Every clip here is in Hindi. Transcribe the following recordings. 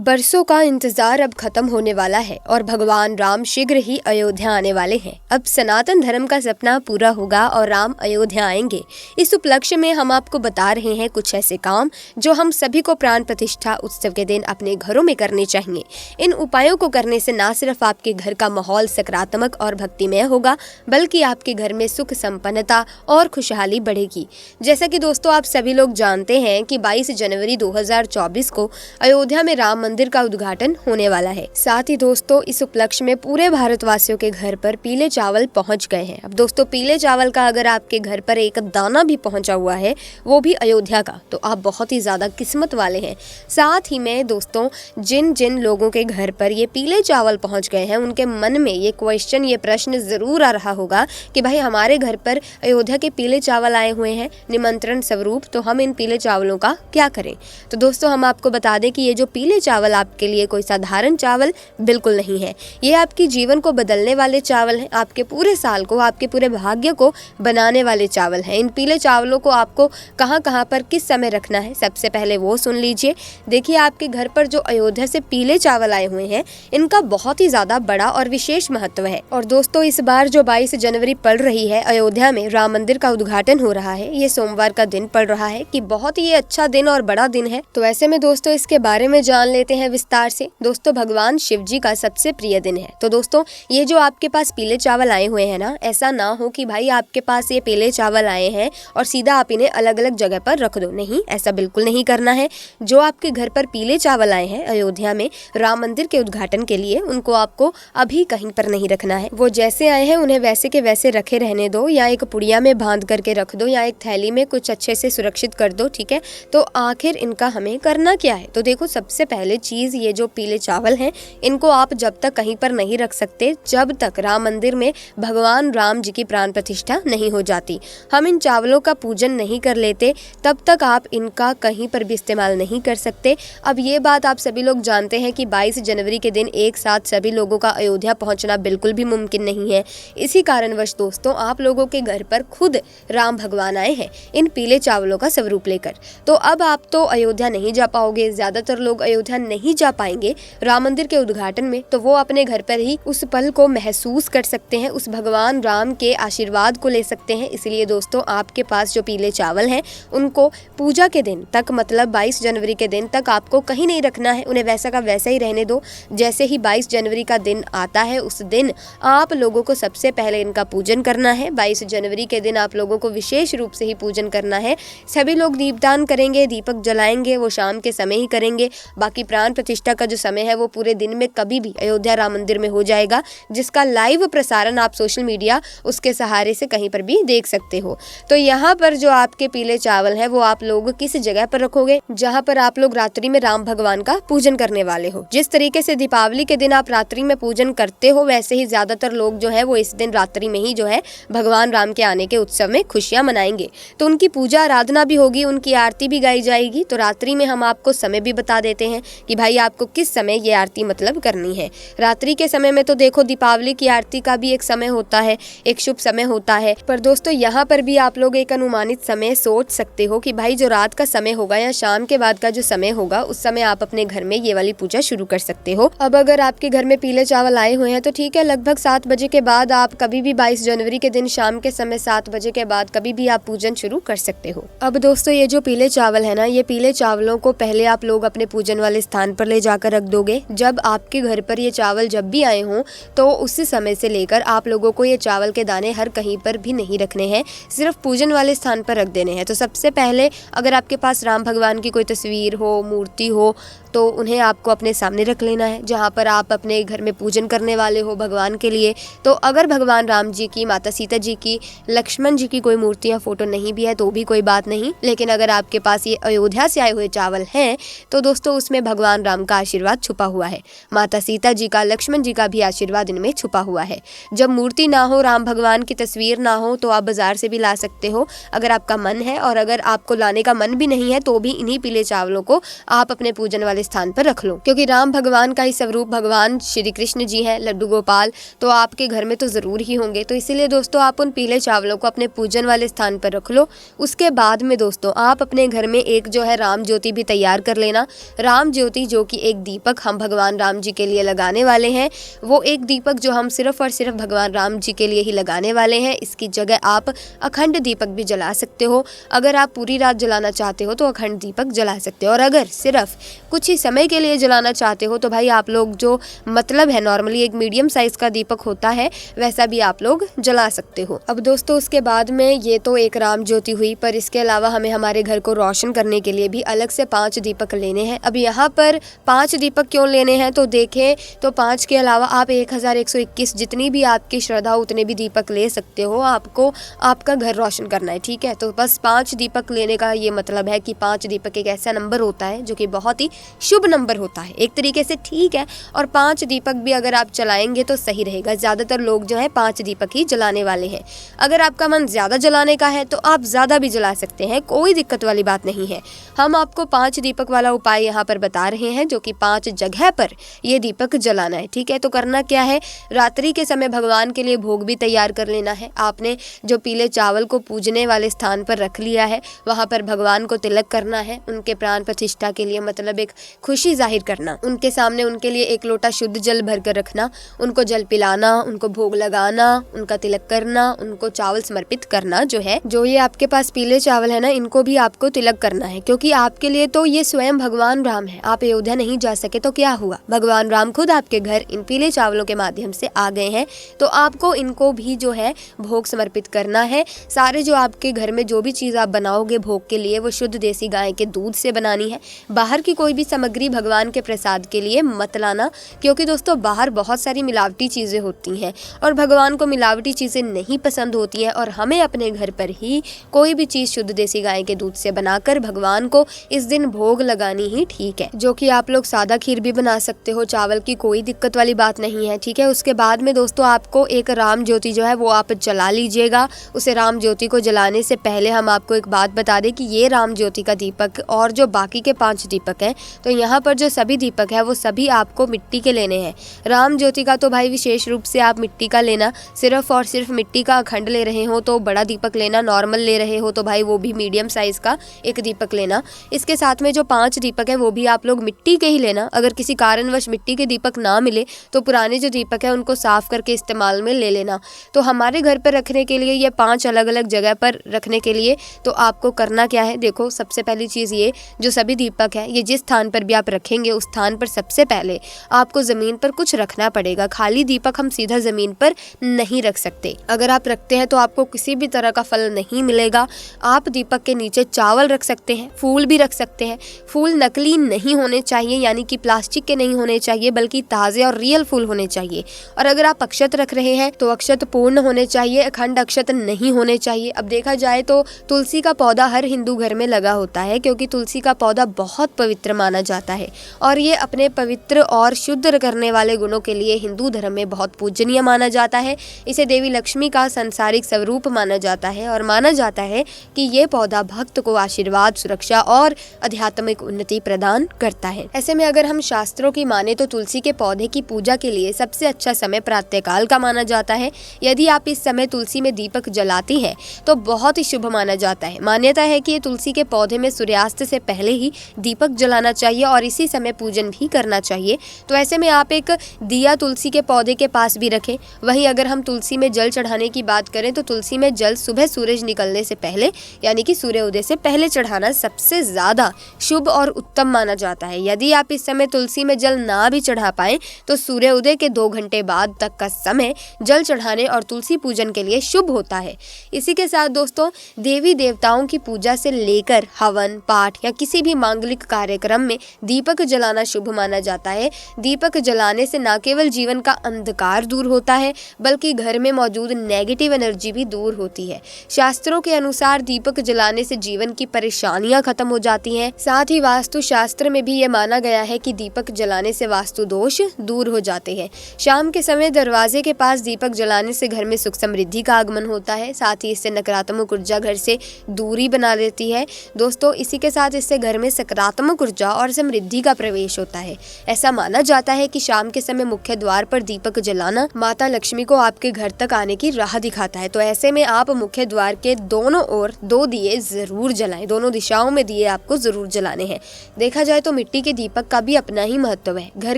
बरसों का इंतजार अब खत्म होने वाला है और भगवान राम शीघ्र ही अयोध्या आने वाले हैं। अब सनातन धर्म का सपना पूरा होगा और राम अयोध्या आएंगे। इस उपलक्ष्य में हम आपको बता रहे हैं कुछ ऐसे काम जो हम सभी को प्राण प्रतिष्ठा उत्सव के दिन अपने घरों में करने चाहिए। इन उपायों को करने से न सिर्फ आपके घर का माहौल सकारात्मक और भक्तिमय होगा, बल्कि आपके घर में सुख संपन्नता और खुशहाली बढ़ेगी। जैसा कि दोस्तों आप सभी लोग जानते हैं कि 22 जनवरी 2024 को अयोध्या में राम मंदिर का उद्घाटन होने वाला है। साथ ही दोस्तों इस उपलक्ष्य में पूरे भारतवासियों के घर पर पीले चावल पहुंच गए हैं। अब दोस्तों पीले चावल का अगर आपके घर पर एक दाना भी पहुंचा हुआ है, वो भी अयोध्या का, तो आप बहुत ही ज्यादा किस्मत वाले हैं। साथ ही में दोस्तों जिन जिन लोगों के घर पर ये पीले चावल पहुंच गए हैं, उनके मन में ये क्वेश्चन, ये प्रश्न जरूर आ रहा होगा कि भाई हमारे घर पर अयोध्या के पीले चावल आए हुए हैं निमंत्रण स्वरूप, तो हम इन पीले चावलों का क्या करें। तो दोस्तों हम आपको बता दें कि ये जो पीले चावल आपके लिए कोई साधारण चावल बिल्कुल नहीं है। ये आपके जीवन को बदलने वाले चावल हैं, आपके पूरे साल को, आपके पूरे भाग्य को बनाने वाले चावल हैं। इन पीले चावलों को आपको कहां कहां पर किस समय रखना है, सबसे पहले वो सुन लीजिए। देखिए आपके घर पर जो अयोध्या से पीले चावल आए हुए हैं, इनका बहुत ही ज्यादा बड़ा और विशेष महत्व है। और दोस्तों इस बार जो 22 जनवरी पड़ रही है, अयोध्या में राम मंदिर का उद्घाटन हो रहा है, ये सोमवार का दिन पड़ रहा है कि बहुत ही अच्छा दिन और बड़ा दिन है। तो ऐसे में दोस्तों इसके बारे में जान लेते हैं विस्तार से। दोस्तों भगवान शिव जी का सबसे प्रिय दिन है। तो दोस्तों ये जो आपके पास पीले चावल आए हुए हैं ना, ऐसा ना हो कि भाई आपके पास ये पीले चावल आए हैं और सीधा आप इन्हें अलग अलग जगह पर रख दो। नहीं, ऐसा बिल्कुल नहीं करना है। जो आपके घर पर पीले चावल आए हैं अयोध्या में राम मंदिर के उद्घाटन के लिए, उनको आपको अभी कहीं पर नहीं रखना है। वो जैसे आए हैं उन्हें वैसे के वैसे रखे रहने दो, या एक पुड़िया में बांध करके रख दो, या एक थैली में कुछ अच्छे से सुरक्षित कर दो। ठीक है, तो आखिर इनका हमें करना क्या है। तो देखो सबसे पहले चीज, ये जो पीले चावल हैं इनको आप जब तक कहीं पर नहीं रख सकते जब तक राम मंदिर में भगवान राम जी की प्राण प्रतिष्ठा नहीं हो जाती। हम इन चावलों का पूजन नहीं कर लेते तब तक आप इनका कहीं पर भी इस्तेमाल नहीं कर सकते। अब ये बात आप सभी लोग जानते हैं कि 22 जनवरी के दिन एक साथ सभी लोगों का अयोध्या पहुंचना बिल्कुल भी मुमकिन नहीं है। इसी कारणवश दोस्तों आप लोगों के घर पर खुद राम भगवान आए हैं इन पीले चावलों का स्वरूप लेकर। तो अब आप तो अयोध्या नहीं जा पाओगे, ज्यादातर लोग अयोध्या नहीं जा पाएंगे राम मंदिर के उद्घाटन में, तो वो अपने घर पर ही उस पल को महसूस कर सकते हैं, उस भगवान राम के आशीर्वाद को ले सकते हैं। इसलिए दोस्तों आपके पास जो पीले चावल हैं उनको पूजा के दिन तक, मतलब 22 जनवरी के दिन तक आपको कहीं नहीं रखना है, उन्हें वैसा का वैसा ही रहने दो। जैसे ही 22 जनवरी का दिन आता है उस दिन आप लोगों को सबसे पहले इनका पूजन करना है। 22 जनवरी के दिन आप लोगों को विशेष रूप से ही पूजन करना है। सभी लोग दीपदान करेंगे, दीपक जलाएंगे, वो शाम के समय ही करेंगे। बाकी प्राण प्रतिष्ठा का जो समय है वो पूरे दिन में कभी भी अयोध्या राम मंदिर में हो जाएगा, जिसका लाइव प्रसारण आप सोशल मीडिया उसके सहारे से कहीं पर भी देख सकते हो। तो यहाँ पर जो आपके पीले चावल है वो आप लोग किस जगह पर रखोगे जहाँ पर आप लोग रात्रि में राम भगवान का पूजन करने वाले हो। जिस तरीके से दीपावली के दिन आप रात्रि में पूजन करते हो, वैसे ही ज्यादातर लोग जो है वो इस दिन रात्रि में ही जो है भगवान राम के आने के उत्सव में खुशियां मनाएंगे। तो उनकी पूजा आराधना भी होगी, उनकी आरती भी गाई जाएगी। तो रात्रि में हम आपको समय भी बता देते हैं कि भाई आपको किस समय ये आरती मतलब करनी है। रात्रि के समय में तो देखो दीपावली की आरती का भी एक समय होता है, एक शुभ समय होता है, पर दोस्तों यहाँ पर भी आप लोग एक अनुमानित समय सोच सकते हो कि भाई जो रात का समय होगा या शाम के बाद का जो समय होगा, उस समय आप अपने घर में ये वाली पूजा शुरू कर सकते हो। अब अगर आपके घर में पीले चावल आए हुए हैं तो ठीक है, लगभग 7 बजे के बाद आप कभी भी 22 जनवरी के दिन शाम के समय 7 बजे के बाद कभी भी आप पूजन शुरू कर सकते हो। अब दोस्तों ये जो पीले चावल है ना, ये पीले चावलों को पहले आप लोग अपने पूजन वाले स्थान पर ले जाकर रख दोगे। जब आपके घर पर ये चावल जब भी आए हों तो उसी समय से लेकर आप लोगों को ये चावल के दाने हर कहीं पर भी नहीं रखने हैं, सिर्फ पूजन वाले स्थान पर रख देने हैं। तो सबसे पहले अगर आपके पास राम भगवान की कोई तस्वीर हो, मूर्ति हो, तो उन्हें आपको अपने सामने रख लेना है जहाँ पर आप अपने घर में पूजन करने वाले हो भगवान के लिए। तो अगर भगवान राम जी की, माता सीता जी की, लक्ष्मण जी की कोई मूर्ति या फोटो नहीं भी है तो भी कोई बात नहीं, लेकिन अगर आपके पास ये अयोध्या से आए हुए चावल हैं तो दोस्तों उसमें भगवान राम का आशीर्वाद छुपा हुआ है, माता सीता जी का, लक्ष्मण जी का भी आशीर्वाद इनमें छुपा हुआ है। जब मूर्ति ना हो, राम भगवान की तस्वीर ना हो, तो आप बाजार से भी ला सकते हो अगर आपका मन है, और अगर आपको लाने का मन भी नहीं है तो भी इन्हीं पीले चावलों को आप अपने पूजन वाले स्थान पर रख लो, क्योंकि राम भगवान का ही स्वरूप भगवान श्री कृष्ण जी हैं, लड्डू गोपाल, तो आपके घर में तो जरूर ही होंगे। तो इसीलिए दोस्तों आप उन पीले चावलों को अपने पूजन वाले स्थान पर रख लो। उसके बाद में दोस्तों आप अपने घर में एक जो है राम ज्योति भी तैयार कर लेना। राम ज्योति ज्योति जो कि एक दीपक हम भगवान राम जी के लिए लगाने वाले हैं, वो एक दीपक जो हम सिर्फ और सिर्फ भगवान राम जी के लिए ही लगाने वाले हैं। इसकी जगह आप अखंड दीपक भी जला सकते हो। अगर आप पूरी रात जलाना चाहते हो तो अखंड दीपक जला सकते हो, और अगर सिर्फ कुछ ही समय के लिए जलाना चाहते हो तो भाई आप लोग जो मतलब है नॉर्मली एक मीडियम साइज का दीपक होता है वैसा भी आप लोग जला सकते हो। अब दोस्तों उसके बाद में ये तो एक राम ज्योति हुई, पर इसके अलावा हमें हमारे घर को रोशन करने के लिए भी अलग से 5 दीपक लेने हैं। अब यहाँ पर 5 दीपक क्यों लेने हैं तो देखें तो 5 के अलावा आप 1121 जितनी भी आपकी श्रद्धा उतने भी दीपक ले सकते हो। आपको आपका घर रोशन करना है, ठीक है। तो बस 5 दीपक लेने का ये मतलब है कि 5 दीपक एक ऐसा नंबर होता है जो कि बहुत ही शुभ नंबर होता है एक तरीके से, ठीक है। और 5 दीपक भी अगर आप जलाएंगे तो सही रहेगा। ज़्यादातर लोग जो है 5 दीपक ही जलाने वाले हैं। अगर आपका मन ज़्यादा जलाने का है तो आप ज़्यादा भी जला सकते हैं, कोई दिक्कत वाली बात नहीं है। हम आपको 5 दीपक वाला उपाय यहाँ पर बता रहे हैं जो कि 5 जगह पर ये दीपक जलाना है, ठीक है। तो करना क्या है, रात्रि के समय भगवान के लिए भोग भी तैयार कर लेना है। आपने जो पीले चावल को पूजने वाले स्थान पर रख लिया है वहाँ पर भगवान को तिलक करना है, उनके प्राण प्रतिष्ठा के लिए, मतलब एक खुशी जाहिर करना। उनके सामने उनके लिए 1 लोटा शुद्ध जल भर कर रखना, उनको जल पिलाना, उनको भोग लगाना, उनका तिलक करना, उनको चावल समर्पित करना। जो ये आपके पास पीले चावल है ना, इनको भी आपको तिलक करना है, क्योंकि आपके लिए तो ये स्वयं भगवान राम है। आप अयोध्या नहीं जा सके तो क्या हुआ, भगवान राम खुद आपके घर इन पीले चावलों के माध्यम से आ गए हैं। तो आपको इनको भी जो है भोग समर्पित करना है। सारे जो आपके घर में जो भी चीज़ आप बनाओगे भोग के लिए वो शुद्ध देसी गाय के दूध से बनानी है। बाहर की कोई भी सामग्री भगवान के प्रसाद के लिए मत लाना, क्योंकि दोस्तों बाहर बहुत सारी मिलावटी चीज़ें होती हैं और भगवान को मिलावटी चीज़ें नहीं पसंद होती हैं। और हमें अपने घर पर ही कोई भी चीज़ शुद्ध देसी गाय के दूध से बनाकर भगवान को इस दिन भोग लगानी ही ठीक है। जो कि आप लोग सादा खीर भी बना सकते हो, चावल की कोई दिक्कत वाली बात नहीं है, ठीक है। उसके बाद में दोस्तों आपको एक राम ज्योति जो है वो आप जला लीजिएगा। उसे राम ज्योति को जलाने से पहले हम आपको एक बात बता दें कि ये राम ज्योति का दीपक और जो बाकी के 5 दीपक हैं, तो यहाँ पर जो सभी दीपक है वो सभी आपको मिट्टी के लेने हैं। राम ज्योति का तो भाई विशेष रूप से आप मिट्टी का लेना, सिर्फ और सिर्फ मिट्टी का अखंड ले रहे हो तो बड़ा दीपक लेना, नॉर्मल ले रहे हो तो भाई वो भी मीडियम साइज का एक दीपक लेना। इसके साथ में जो 5 दीपक है वो भी आप लोग मिट्टी के ही लेना। अगर किसी कारणवश मिट्टी के दीपक ना मिले तो पुराने जो दीपक है उनको साफ करके इस्तेमाल में ले लेना। तो हमारे घर पर रखने के लिए ये 5 अलग अलग जगह पर रखने के लिए तो आपको करना क्या है, देखो सबसे पहली चीज़ ये जो सभी दीपक है ये जिस स्थान पर भी आप रखेंगे उस स्थान पर सबसे पहले आपको ज़मीन पर कुछ रखना पड़ेगा। खाली दीपक हम सीधा ज़मीन पर नहीं रख सकते, अगर आप रखते हैं तो आपको किसी भी तरह का फल नहीं मिलेगा। आप दीपक के नीचे चावल रख सकते हैं, फूल भी रख सकते हैं। फूल नकली नहीं होने चाहिए, यानी कि प्लास्टिक के नहीं होने चाहिए, बल्कि ताज़े और रियल फूल होने चाहिए। और अगर आप अक्षत रख रहे हैं तो अक्षत पूर्ण होने चाहिए, अखंड अक्षत नहीं होने चाहिए। अब देखा जाए तो तुलसी का पौधा हर हिंदू घर में लगा होता है, क्योंकि तुलसी का पौधा बहुत पवित्र माना जाता है और ये अपने पवित्र और शुद्ध करने वाले गुणों के लिए हिंदू धर्म में बहुत पूजनीय माना जाता है। इसे देवी लक्ष्मी का सांसारिक स्वरूप माना जाता है और माना जाता है कि ये पौधा भक्त को आशीर्वाद, सुरक्षा और आध्यात्मिक उन्नति प्रदान करता है। ऐसे में अगर हम शास्त्रों की माने तो तुलसी के पौधे की पूजा के लिए सबसे अच्छा समय प्रातःकाल का माना जाता है। यदि आप इस समय तुलसी में दीपक जलाती हैं तो बहुत ही शुभ माना जाता है। मान्यता है कि ये तुलसी के पौधे में सूर्यास्त से पहले ही दीपक जलाना चाहिए और इसी समय पूजन भी करना चाहिए। तो ऐसे में आप एक दिया तुलसी के पौधे के पास भी रखें। वहीं अगर हम तुलसी में जल चढ़ाने की बात करें तो तुलसी में जल सुबह सूरज निकलने से पहले, यानी कि सूर्योदय से पहले चढ़ाना सबसे ज़्यादा शुभ और उत्तम माना जाता है। यदि आप इस समय तुलसी में जल ना भी चढ़ा पाएं तो सूर्योदय के 2 घंटे बाद तक का समय जल चढ़ाने और तुलसी पूजन के लिए शुभ होता है। इसी के साथ दोस्तों देवी देवताओं की पूजा से लेकर हवन, पाठ या किसी भी मांगलिक कार्यक्रम में दीपक जलाना शुभ माना जाता है। दीपक जलाने से न केवल जीवन का अंधकार दूर होता है बल्कि घर में मौजूद नेगेटिव एनर्जी भी दूर होती है। शास्त्रों के अनुसार दीपक जलाने से जीवन की परेशानियां खत्म हो जाती हैं। साथ ही वास्तु शास्त्र में भी ये माना गया है कि दीपक जलाने से वास्तु दोष दूर हो जाते हैं। शाम के समय दरवाजे के पास दीपक जलाने से घर में सुख समृद्धि का आगमन होता है। साथ ही इससे नकारात्मक ऊर्जा घर से दूरी बना लेती है। दोस्तों इसी के साथ इससे घर में सकारात्मक ऊर्जा और समृद्धि का प्रवेश होता है। ऐसा माना जाता है कि शाम के समय मुख्य द्वार पर दीपक जलाना माता लक्ष्मी को आपके घर तक आने की राह दिखाता है। तो ऐसे में आप मुख्य द्वार के दोनों ओर 2 दिए जरूर जलाएं। दोनों दिशाओं में दिए आपको जरूर जलाने हैं। देखा जाए तो मिट्टी के दीपक का भी अपना ही महत्व है। घर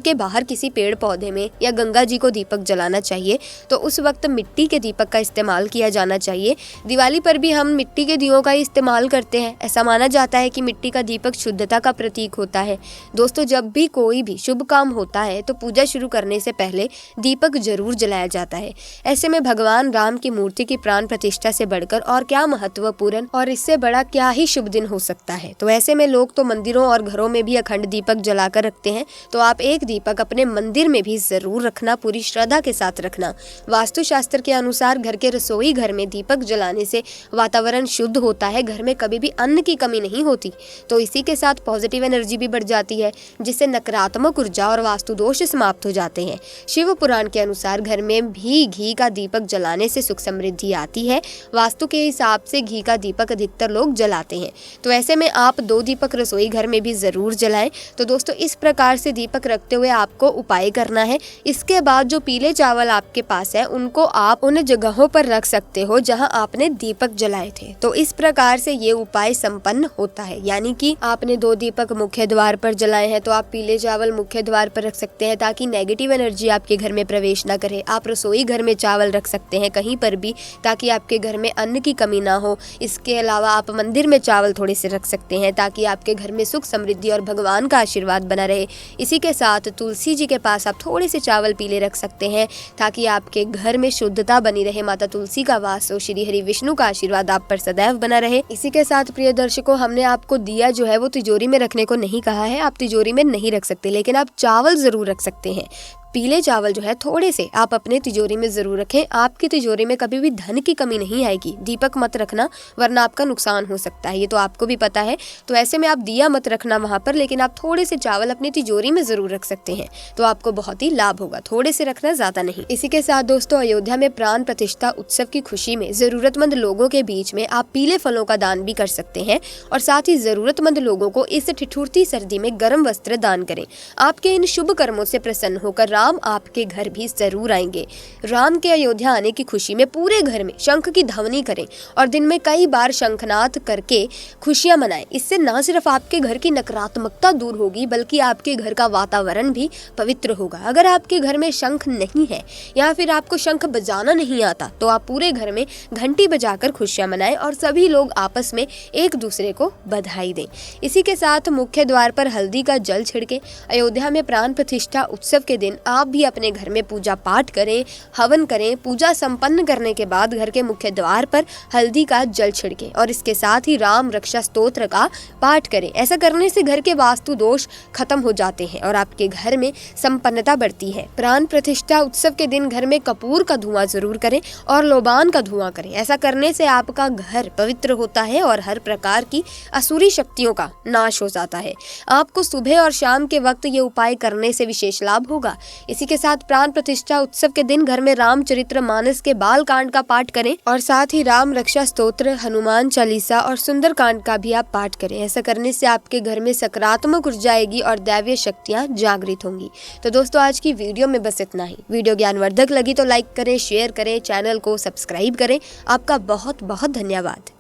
के बाहर किसी पेड़ पौधे में या गंगा जी को दीपक जलाना चाहिए तो उस वक्त मिट्टी के दीपक का इस्तेमाल किया जाना चाहिए। दिवाली पर भी हम मिट्टी के दियों का इस्तेमाल करते हैं। ऐसा माना जाता है कि मिट्टी का दीपक शुद्धता का प्रतीक होता है। दोस्तों, जब भी कोई भी शुभ काम होता है तो पूजा शुरू करने से पहले दीपक जरूर जलाया जाता है। ऐसे में भगवान राम की मूर्ति की प्राण प्रतिष्ठा से बढ़कर और क्या महत्वपूर्ण और इससे बड़ा क्या ही शुभ दिन हो सकता है। तो ऐसे में लोग तो मंदिरों और घरों में भी अखंड दीपक जलाकर रखते हैं, तो आप एक दीपक अपने मंदिर में भी जरूर रखना, पूरी श्रद्धा के साथ रखना। वास्तु शास्त्र के अनुसार घर के रसोई घर में दीपक जलाने से वातावरण शुद्ध होता है, घर में कभी भी अन्न की कमी नहीं होती। तो इसी के साथ पॉजिटिव एनर्जी भी बढ़ जाती है, जिससे नकारात्मक ऊर्जा और वास्तु दोष समाप्त हो जाते हैं। शिव पुराण के अनुसार घर में भी घी का दीपक जलाने से सुख समृद्धि आती है। वास्तु के हिसाब से घी का दीपक अधिकतर लोग जलाते हैं, तो ऐसे में आप 2 दीपक रसोई घर में भी जरूर जलाएं। तो दोस्तों, इस प्रकार से दीपक रखते हुए आपको उपाय करना है। इसके बाद जो पीले चावल आपके पास है उनको आप उन जगहों पर रख सकते हो जहां आपने दीपक जलाए थे। तो इस प्रकार से ये उपाय संपन्न होता है। यानी कि आपने 2 दीपक मुख्य द्वार पर जलाए हैं तो आप पीले चावल मुख्य द्वार पर रख सकते हैं ताकि नेगेटिव एनर्जी आपके घर में प्रवेश न करे। आप रसोई घर में चावल रख सकते हैं कहीं पर भी ताकि आपके घर में अन्न की कमी ना हो। इसके अलावा आप मंदिर में चावल थोड़े से रख सकते हैं ताकि आपके घर में सुख समृद्धि और भगवान का आशीर्वाद बना रहे। इसी के साथ तुलसी जी के पास आप थोड़े से चावल पीले रख सकते हैं ताकि आपके घर में शुद्धता बनी रहे, माता तुलसी का वास हो, श्री हरि विष्णु का आशीर्वाद आप पर सदैव बना रहे। इसी के साथ प्रिय दर्शकों, हमने आपको दिया जो है वो तिजोरी में रखने को नहीं कहा है। आप तिजोरी में नहीं रख सकते, लेकिन आप चावल जरूर रख सकते हैं। पीले चावल जो है थोड़े से आप अपने तिजोरी में जरूर रखें। आपकी तिजोरी में कभी भी धन की कमी नहीं आएगी। दीपक मत रखना वरना आपका नुकसान हो सकता है, ये तो आपको भी पता है। तो ऐसे में आप दिया मत रखना वहां पर, लेकिन आप थोड़े से चावल अपनी तिजोरी में जरूर रख सकते हैं, तो आपको बहुत ही लाभ होगा। थोड़े से रखना, ज्यादा नहीं। इसी के साथ दोस्तों, अयोध्या में प्राण प्रतिष्ठा उत्सव की खुशी में जरूरतमंद लोगों के बीच में आप पीले फलों का दान भी कर सकते हैं और साथ ही जरूरतमंद लोगों को इस ठिठुरती सर्दी में गर्म वस्त्र दान करें। आपके इन शुभ कर्मों से प्रसन्न होकर राम आपके घर भी जरूर आएंगे। राम के अयोध्या आने की खुशी में पूरे घर में शंख की ध्वनि करें और दिन में कई बार शंखनाद करके खुशियां मनाएं। इससे न सिर्फ आपके घर की नकारात्मकता दूर होगी बल्कि आपके घर का वातावरण भी पवित्र होगा। अगर आपके घर में शंख नहीं है या फिर आपको शंख बजाना नहीं आता तो आप पूरे घर में घंटी बजाकर खुशियां मनाएं और सभी लोग आपस में एक दूसरे को बधाई दें। इसी के साथ मुख्य द्वार पर हल्दी का जल छिड़के। अयोध्या में प्राण प्रतिष्ठा उत्सव के दिन आप भी अपने घर में पूजा पाठ करें, हवन करें। पूजा संपन्न करने के बाद घर के मुख्य द्वार पर हल्दी का जल छिड़के और इसके साथ ही राम रक्षा स्तोत्र का पाठ करें। ऐसा करने से घर के वास्तु दोष खत्म हो जाते हैं और आपके घर में संपन्नता बढ़ती है। प्राण प्रतिष्ठा उत्सव के दिन घर में कपूर का धुआं जरूर करें और लोबान का धुआं करें। ऐसा करने से आपका घर पवित्र होता है और हर प्रकार की असुरी शक्तियों का नाश हो जाता है। आपको सुबह और शाम के वक्त ये उपाय करने से विशेष लाभ होगा। इसी के साथ प्राण प्रतिष्ठा उत्सव के दिन घर में रामचरितमानस के बाल कांड का पाठ करें और साथ ही राम रक्षा स्तोत्र, हनुमान चालीसा और सुंदर कांड का भी आप पाठ करें। ऐसा करने से आपके घर में सकारात्मक ऊर्जा आएगी और दैवीय शक्तियां जागृत होंगी। तो दोस्तों, आज की वीडियो में बस इतना ही। वीडियो ज्ञानवर्धक लगी तो लाइक करें, शेयर करें, चैनल को सब्सक्राइब करें। आपका बहुत बहुत धन्यवाद।